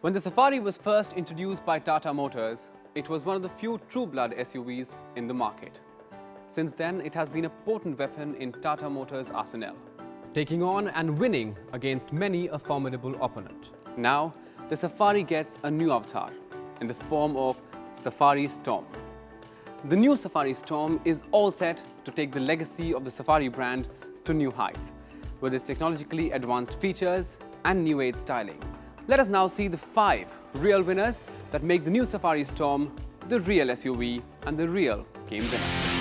When the Safari was first introduced by Tata Motors, it was one of the few true-blood SUVs in the market. Since then, it has been a potent weapon in Tata Motors' arsenal, taking on and winning against many a formidable opponent. Now, the Safari gets a new avatar in the form of Safari Storme. The new Safari Storme is all set to take the legacy of the Safari brand to new heights, with its technologically advanced features and new age styling. Let us now see the 5 real winners that make the new Safari Storme the real SUV and the real game winner.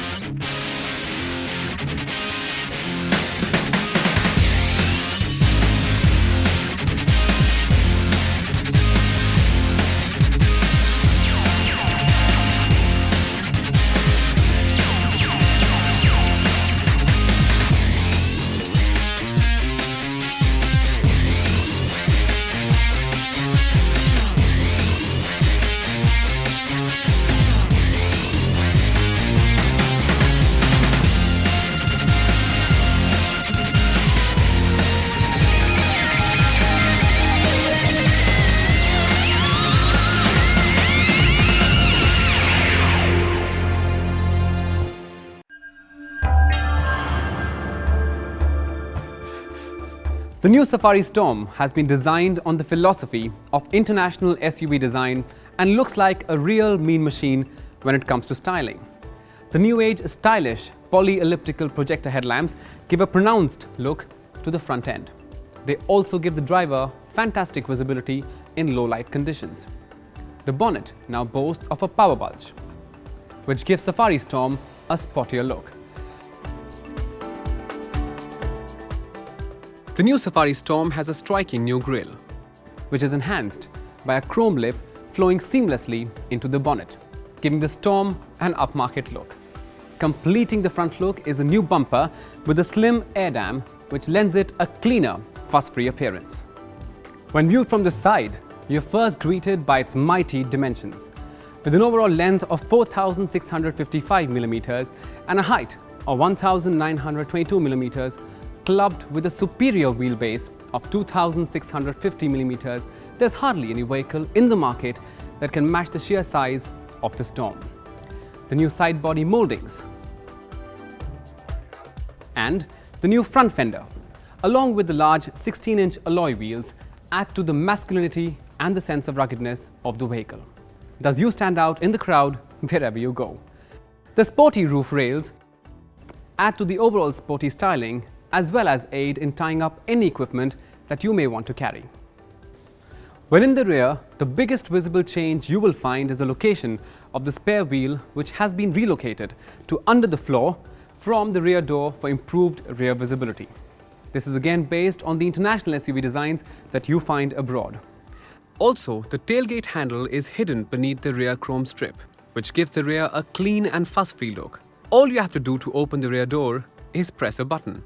The new Safari Storme has been designed on the philosophy of international SUV design and looks like a real mean machine when it comes to styling. The new age stylish poly-elliptical projector headlamps give a pronounced look to the front end. They also give the driver fantastic visibility in low light conditions. The bonnet now boasts of a power bulge, which gives Safari Storme a sportier look. The new Safari Storme has a striking new grille, which is enhanced by a chrome lip flowing seamlessly into the bonnet, giving the Storme an upmarket look. Completing the front look is a new bumper with a slim air dam, which lends it a cleaner, fuss-free appearance. When viewed from the side, you're first greeted by its mighty dimensions. With an overall length of 4,655 mm and a height of 1,922 mm, clubbed with a superior wheelbase of 2,650 mm, there's hardly any vehicle in the market that can match the sheer size of the Storme. The new side body moldings and the new front fender, along with the large 16-inch alloy wheels, add to the masculinity and the sense of ruggedness of the vehicle. Thus you stand out in the crowd wherever you go. The sporty roof rails add to the overall sporty styling as well as aid in tying up any equipment that you may want to carry. When in the rear, the biggest visible change you will find is the location of the spare wheel, which has been relocated to under the floor from the rear door for improved rear visibility. This is again based on the international SUV designs that you find abroad. Also, the tailgate handle is hidden beneath the rear chrome strip, which gives the rear a clean and fuss-free look. All you have to do to open the rear door is press a button.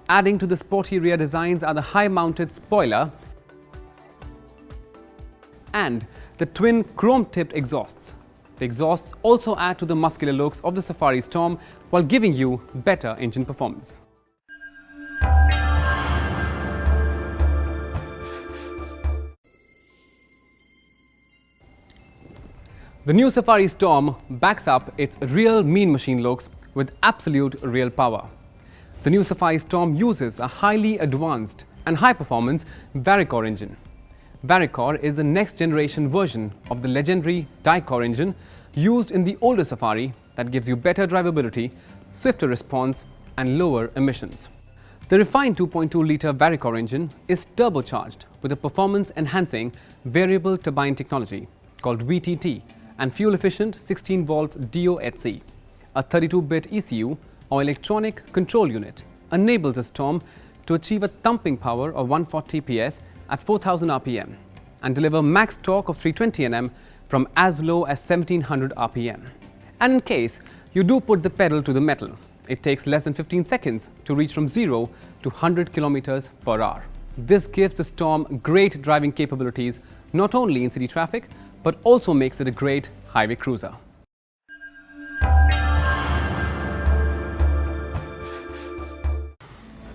Adding to the sporty rear designs are the high-mounted spoiler and the twin chrome-tipped exhausts. The exhausts also add to the muscular looks of the Safari Storme while giving you better engine performance. The new Safari Storme backs up its real mean machine looks with absolute real power. The new Safari Storme uses a highly advanced and high-performance Varicore engine. Varicore is the next-generation version of the legendary die-core engine used in the older Safari that gives you better drivability, swifter response, and lower emissions. The refined 2.2-litre Varicore engine is turbocharged with a performance-enhancing variable turbine technology called VTT and fuel-efficient 16-volt DOHC. A 32-bit ECU or electronic control unit enables the Storme to achieve a thumping power of 140 PS at 4,000 RPM and deliver max torque of 320 Nm from as low as 1,700 RPM. And in case you do put the pedal to the metal, it takes less than 15 seconds to reach from 0 to 100 km per hour. This gives the Storme great driving capabilities not only in city traffic but also makes it a great highway cruiser.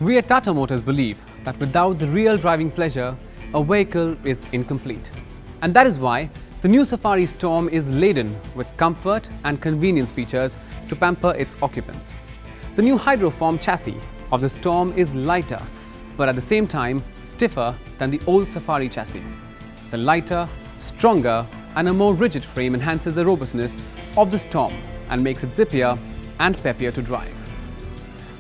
We at Tata Motors believe that without the real driving pleasure, a vehicle is incomplete. And that is why the new Safari Storm is laden with comfort and convenience features to pamper its occupants. The new hydroform chassis of the Storm is lighter, but at the same time stiffer than the old Safari chassis. The lighter, stronger, and a more rigid frame enhances the robustness of the Storm and makes it zippier and peppier to drive.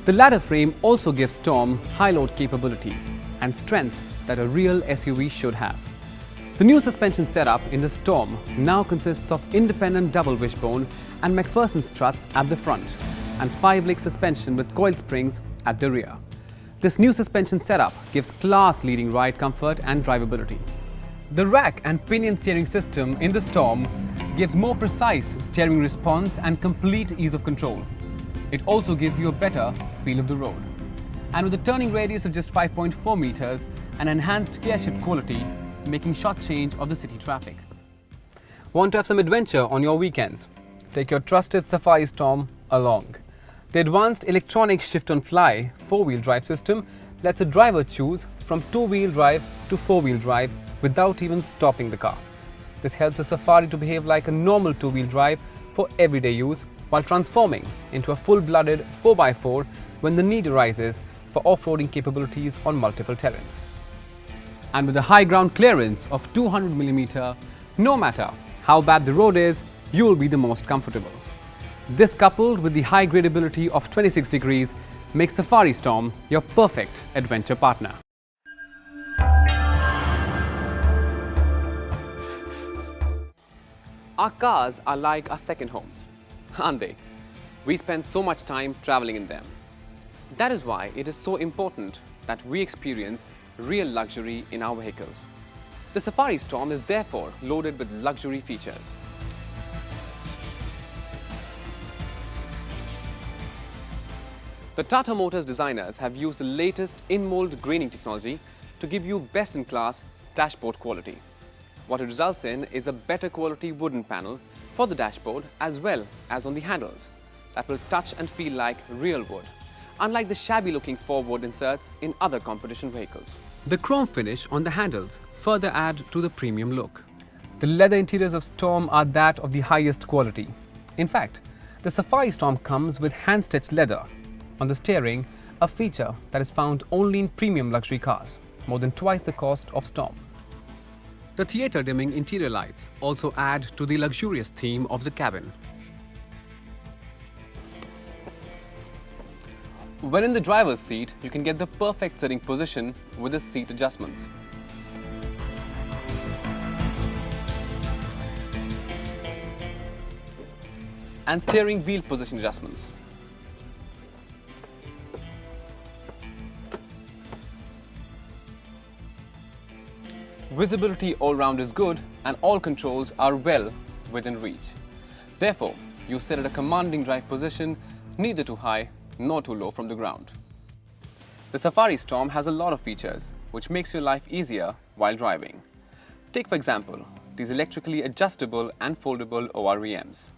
The ladder frame also gives Storm high load capabilities and strength that a real SUV should have. The new suspension setup in the Storm now consists of independent double wishbone and McPherson struts at the front and 5-link suspension with coil springs at the rear. This new suspension setup gives class-leading ride comfort and drivability. The rack and pinion steering system in the Storm gives more precise steering response and complete ease of control. It also gives you a better feel of the road. And with a turning radius of just 5.4 meters and enhanced gear shift quality, making short change of the city traffic. Want to have some adventure on your weekends? Take your trusted Safari Storm along. The advanced electronic shift-on-fly 4-wheel drive system lets a driver choose from 2-wheel drive to 4-wheel drive without even stopping the car. This helps the Safari to behave like a normal 2-wheel drive for everyday use while transforming into a full-blooded 4x4 when the need arises for off-roading capabilities on multiple terrains. And with a high ground clearance of 200mm, no matter how bad the road is, you will be the most comfortable. This, coupled with the high gradability of 26 degrees, makes Safari Storm your perfect adventure partner. Our cars are like our second homes, aren't they? We spend so much time traveling in them. That is why it is so important that we experience real luxury in our vehicles. The Safari Storm is therefore loaded with luxury features. The Tata Motors designers have used the latest in-mold graining technology to give you best-in-class dashboard quality. What it results in is a better quality wooden panel for the dashboard as well as on the handles that will touch and feel like real wood, unlike the shabby-looking forward inserts in other competition vehicles. The chrome finish on the handles further add to the premium look. The leather interiors of Storm are that of the highest quality. In fact, the Safari Storm comes with hand-stitched leather on the steering, a feature that is found only in premium luxury cars, more than twice the cost of Storm. The theater-dimming interior lights also add to the luxurious theme of the cabin. When in the driver's seat, you can get the perfect sitting position with the seat adjustments. And steering wheel position adjustments. Visibility all round is good and all controls are well within reach. Therefore, you sit at a commanding drive position, neither too high nor too low from the ground. The Safari Storm has a lot of features which makes your life easier while driving. Take for example, these electrically adjustable and foldable ORVMs.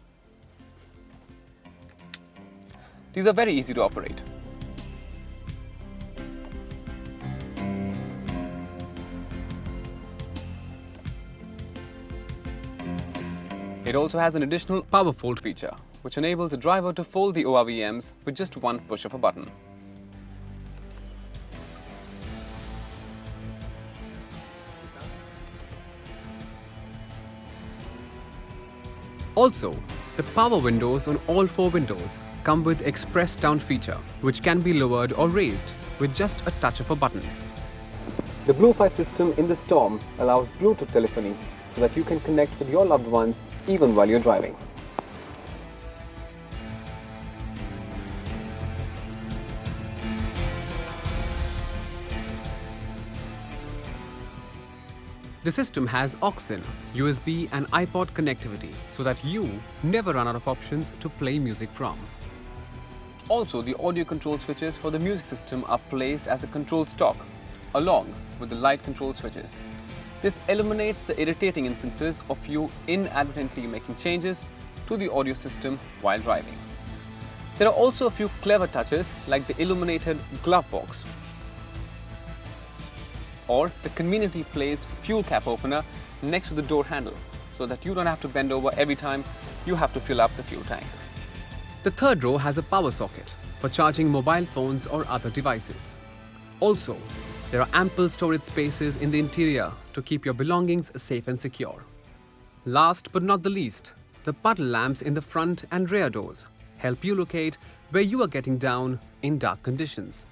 These are very easy to operate. It also has an additional power fold feature, which enables the driver to fold the ORVMs with just one push of a button. Also, the power windows on all 4 windows come with express down feature, which can be lowered or raised with just a touch of a button. The Blue 5 system in the Storm allows Bluetooth telephony so that you can connect with your loved ones even while you're driving. The system has aux-in, USB and iPod connectivity so that you never run out of options to play music from. Also, the audio control switches for the music system are placed as a control stock, along with the light control switches. This eliminates the irritating instances of you inadvertently making changes to the audio system while driving. There are also a few clever touches like the illuminated glove box or the conveniently placed fuel cap opener next to the door handle so that you don't have to bend over every time you have to fill up the fuel tank. The third row has a power socket for charging mobile phones or other devices. Also, there are ample storage spaces in the interior to keep your belongings safe and secure. Last but not the least, the puddle lamps in the front and rear doors help you locate where you are getting down in dark conditions.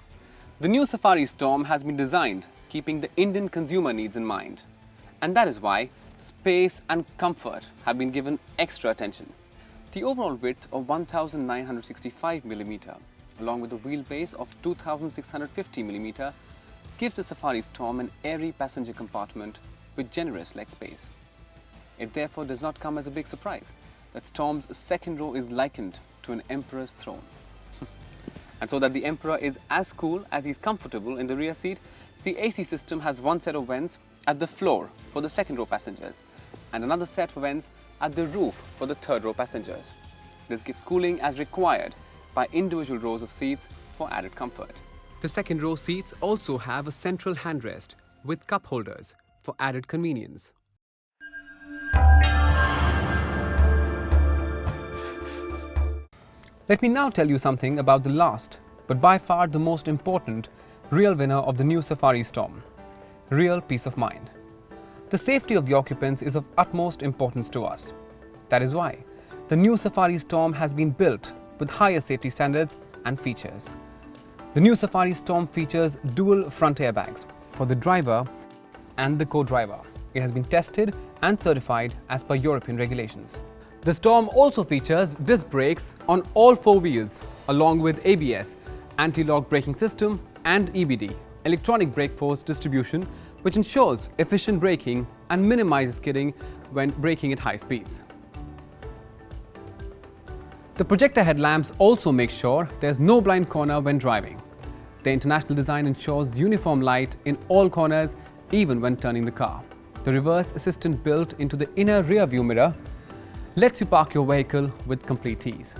The new Safari Storme has been designed keeping the Indian consumer needs in mind. And that is why space and comfort have been given extra attention. The overall width of 1965mm along with a wheelbase of 2650mm gives the Safari Storme an airy passenger compartment with generous leg space. It therefore does not come as a big surprise that Storme's second row is likened to an emperor's throne. And so that the emperor is as cool as he's comfortable in the rear seat, the AC system has one set of vents at the floor for the second row passengers and another set of vents at the roof for the third row passengers. This gives cooling as required by individual rows of seats for added comfort. The second row seats also have a central handrest with cup holders for added convenience. Let me now tell you something about the last, but by far the most important, real winner of the new Safari Storme: real peace of mind. The safety of the occupants is of utmost importance to us. That is why the new Safari Storme has been built with higher safety standards and features. The new Safari Storme features dual front airbags for the driver and the co-driver. It has been tested and certified as per European regulations. The Storme also features disc brakes on all four wheels, along with ABS, anti-lock braking system and EBD, electronic brake force distribution, which ensures efficient braking and minimizes skidding when braking at high speeds. The projector headlamps also make sure there's no blind corner when driving. The international design ensures uniform light in all corners, even when turning the car. The reverse assistant built into the inner rear view mirror lets you park your vehicle with complete ease.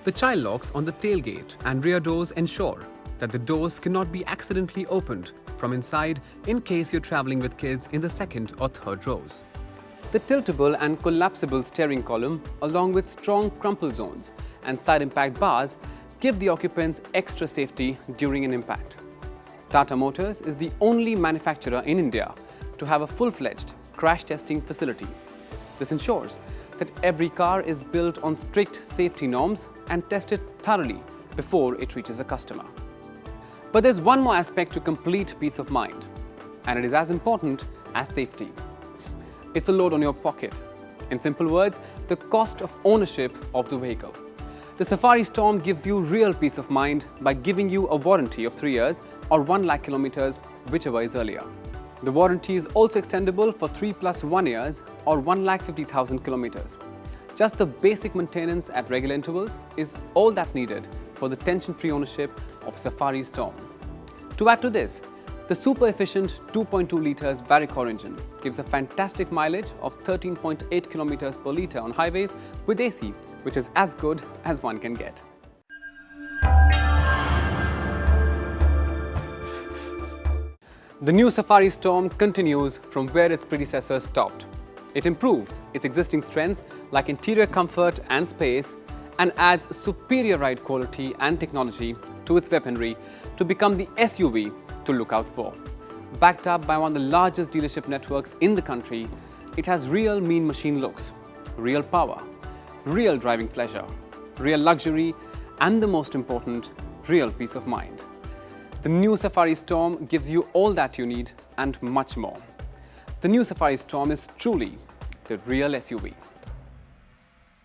The child locks on the tailgate and rear doors ensure that the doors cannot be accidentally opened from inside in case you're traveling with kids in the second or third rows. The tiltable and collapsible steering column, along with strong crumple zones and side impact bars, give the occupants extra safety during an impact. Tata Motors is the only manufacturer in India to have a full-fledged crash testing facility. This ensures that every car is built on strict safety norms and tested thoroughly before it reaches a customer. But there's one more aspect to complete peace of mind, and it is as important as safety. It's a load on your pocket. In simple words, the cost of ownership of the vehicle. The Safari Storme gives you real peace of mind by giving you a warranty of 3 years or 1 lakh kilometers, whichever is earlier. The warranty is also extendable for 3 + 1 years or 1,50,000 kilometers. Just the basic maintenance at regular intervals is all that's needed for the tension-free ownership of Safari Storme. To add to this, the super efficient 2.2 liters Barricor engine gives a fantastic mileage of 13.8 kilometers per liter on highways with AC, which is as good as one can get. The new Safari Storme continues from where its predecessor stopped. It improves its existing strengths like interior comfort and space and adds superior ride quality and technology to its weaponry to become the SUV to look out for. Backed up by one of the largest dealership networks in the country, it has real mean machine looks, real power, real driving pleasure, real luxury, and the most important, real peace of mind. The new Safari Storme gives you all that you need and much more. The new Safari Storme is truly the real SUV.